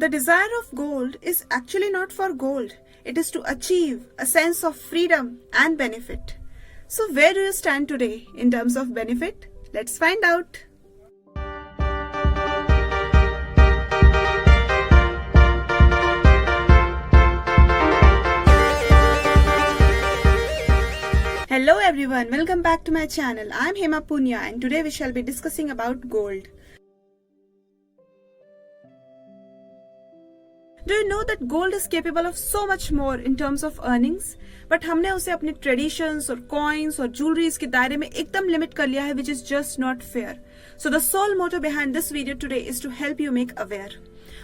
The desire of gold is actually not for gold. It is to achieve a sense of freedom and benefit. So where do you stand today in terms of benefit? Let's find out. Hello everyone, welcome back to my channel. I am Hema Punya and today we shall be discussing about gold. Do you know that gold is capable of so much more in terms of earnings? But हमने उसे अपने traditions और coins और jewelries के दायरे में एकदम limit कर लिया है, which is just not fair. So the sole motto behind this video today is to help you make aware.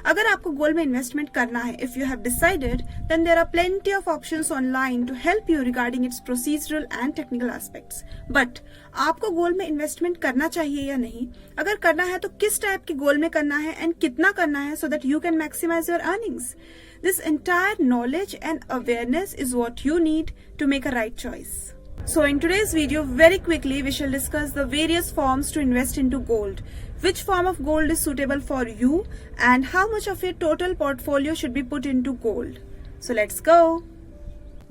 अगर आपको गोल्ड में इन्वेस्टमेंट करना है, if you have decided, then there are plenty of options online to help you regarding its procedural and technical aspects. But आपको gold में investment करना चाहिए या नहीं? अगर करना है तो किस टाइप के गोल्ड में करना है एंड कितना करना है so that you can maximize your earnings. This entire knowledge and awareness is what you need to make a right choice. So in today's video, very quickly we shall discuss the various forms to invest into gold. Which form of gold is suitable for you and how much of your total portfolio should be put into gold. So let's go.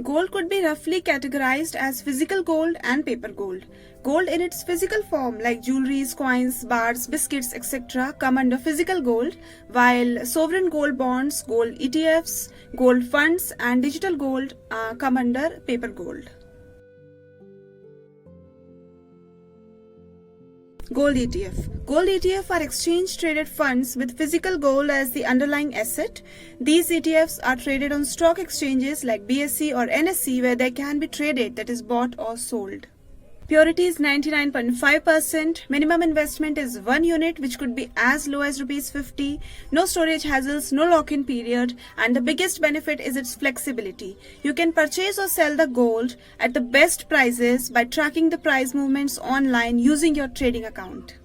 Gold could be roughly categorized as physical gold and paper gold. Gold in its physical form like jewelries, coins, bars, biscuits, etc. come under physical gold, while sovereign gold bonds, gold ETFs, gold funds and digital gold come under paper gold. Gold ETF. Gold ETF are exchange traded funds with physical gold as the underlying asset. These ETFs are traded on stock exchanges like BSE or NSE where they can be traded, that is bought or sold. Purity is 99.5%. Minimum investment is 1 unit, which could be as low as ₹50. No storage hassles, no lock-in period, and the biggest benefit is its flexibility. You can purchase or sell the gold at the best prices by tracking the price movements online using your trading account.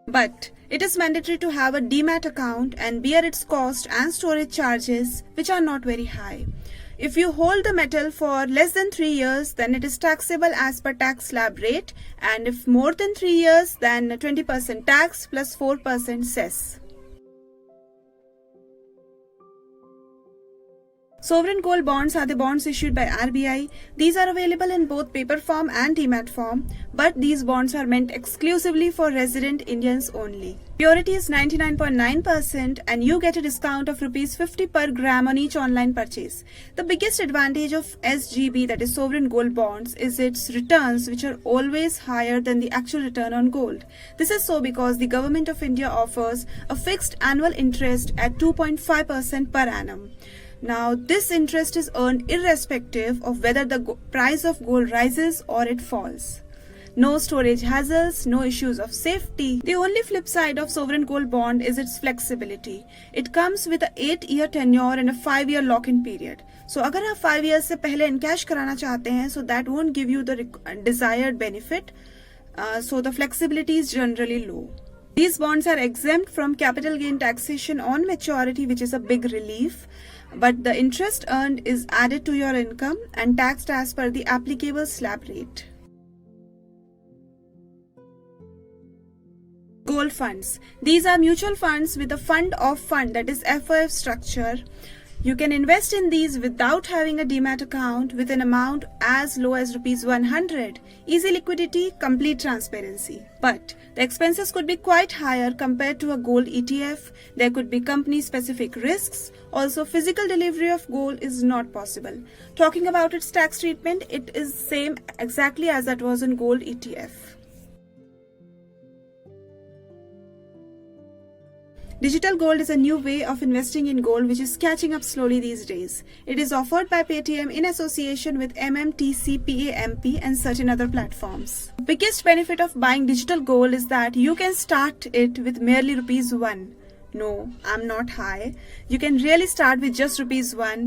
But it is mandatory to have a demat account and bear its cost and storage charges, which are not very high. If you hold the metal for less than 3 years, then it is taxable as per tax slab rate, and if more than 3 years, then 20% tax plus 4% cess. Sovereign gold bonds are the bonds issued by RBI. These are available in both paper form and demat form, but these bonds are meant exclusively for resident Indians only. Purity is 99.9% and you get a discount of ₹50 per gram on each online purchase. The biggest advantage of SGB, that is sovereign gold bonds, is its returns, which are always higher than the actual return on gold. This is so because the Government of India offers a fixed annual interest at 2.5% per annum. Now, this interest is earned irrespective of whether the price of gold rises or it falls. No storage hassles, no issues of safety. The only flip side of sovereign gold bond is its flexibility. It comes with a 8-year tenure and a 5-year lock-in period. So अगर आप 5 years से पहले encash कराना चाहते हैं, so that won't give you the desired benefit. So the flexibility is generally low. These bonds are exempt from capital gain taxation on maturity, which is a big relief. But the interest earned is added to your income and taxed as per the applicable slab rate. Gold funds. These are mutual funds with a fund of fund, that is FOF structure. You can invest in these without having a demat account with an amount as low as ₹100. Easy liquidity, complete transparency. But the expenses could be quite higher compared to a gold ETF. There could be company specific risks. Also, physical delivery of gold is not possible. Talking about its tax treatment, it is same exactly as that was in gold ETF. Digital gold is a new way of investing in gold which is catching up slowly these days. It is offered by Paytm in association with MMTC-PAMP and certain other platforms. The biggest benefit of buying digital gold is that you can start it with merely ₹1. No, I'm not high. You can really start with just ₹1.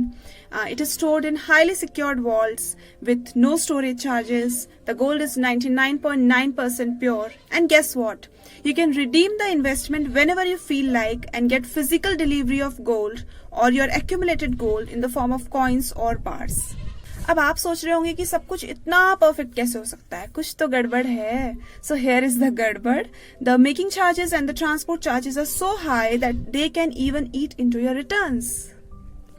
It is stored in highly secured vaults with no storage charges. The gold is 99.9% pure. And guess what? You can redeem the investment whenever you feel like and get physical delivery of gold or your accumulated gold in the form of coins or bars. अब आप सोच रहे होंगे कि सब कुछ इतना perfect कैसे हो सकता है, कुछ तो गड़बड़ है. सो हियर इज द गड़बड़. The making charges and the transport charges are so high that they can even eat into your returns.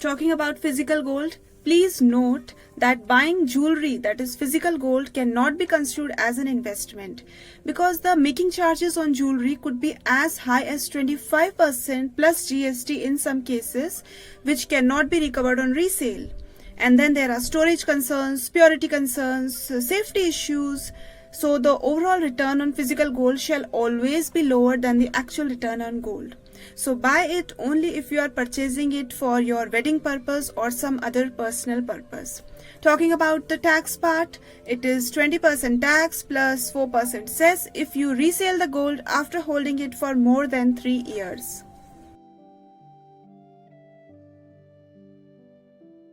Talking about physical gold, please note that buying jewelry that is physical gold cannot be considered as an investment because the making charges on jewelry could be as high as 25% plus GST in some cases, which cannot be recovered on resale. And then there are storage concerns, purity concerns, safety issues. So the overall return on physical gold shall always be lower than the actual return on gold. So buy it only if you are purchasing it for your wedding purpose or some other personal purpose. Talking about the tax part, it is 20% tax plus 4% cess if you resell the gold after holding it for more than 3 years.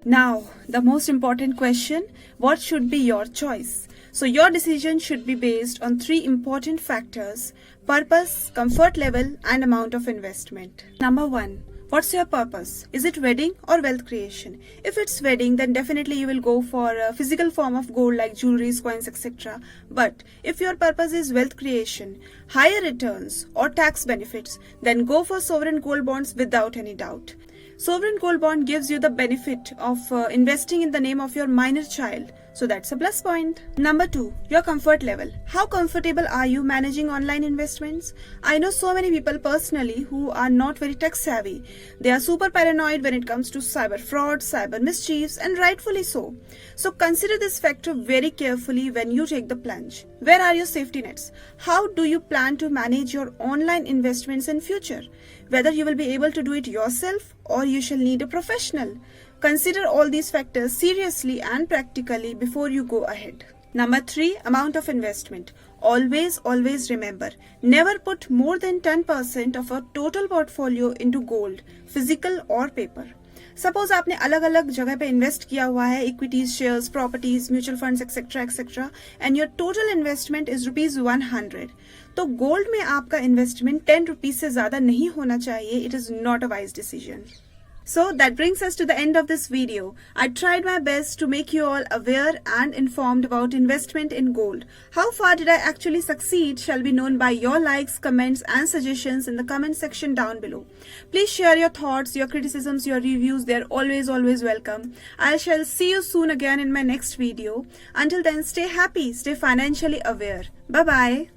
Now, the most important question, what should be your choice? So your decision should be based on 3 important factors: purpose, comfort level, and amount of investment. Number 1. What's your purpose? Is it wedding or wealth creation? If it's wedding, then definitely you will go for a physical form of gold like jewelries, coins, etc. But if your purpose is wealth creation, higher returns or tax benefits, then go for sovereign gold bonds without any doubt. Sovereign gold bond gives you the benefit of investing in the name of your minor child. So that's a plus point. Number 2, your comfort level. How comfortable are you managing online investments? I know so many people personally who are not very tech savvy. They are super paranoid when it comes to cyber fraud, cyber mischiefs, and rightfully so. So consider this factor very carefully when you take the plunge. Where are your safety nets? How do you plan to manage your online investments in future? Whether you will be able to do it yourself or you shall need a professional. Consider all these factors seriously and practically before you go ahead. Number 3, amount of investment. Always remember, never put more than 10% of a total portfolio into gold, physical or paper. Suppose आपने अलग अलग जगह पे invest किया हुआ है, equities, shares, properties, mutual funds etcetera, and your total investment is ₹100. तो gold में आपका इन्वेस्टमेंट 10 रुपीज से ज्यादा नहीं होना चाहिए. It is not a wise decision. So that brings us to the end of this video. I tried my best to make you all aware and informed about investment in gold. How far did I actually succeed shall be known by your likes, comments and suggestions in the comment section down below. Please share your thoughts, your criticisms, your reviews. They are always welcome. I shall see you soon again in my next video. Until then, stay happy, stay financially aware. Bye bye.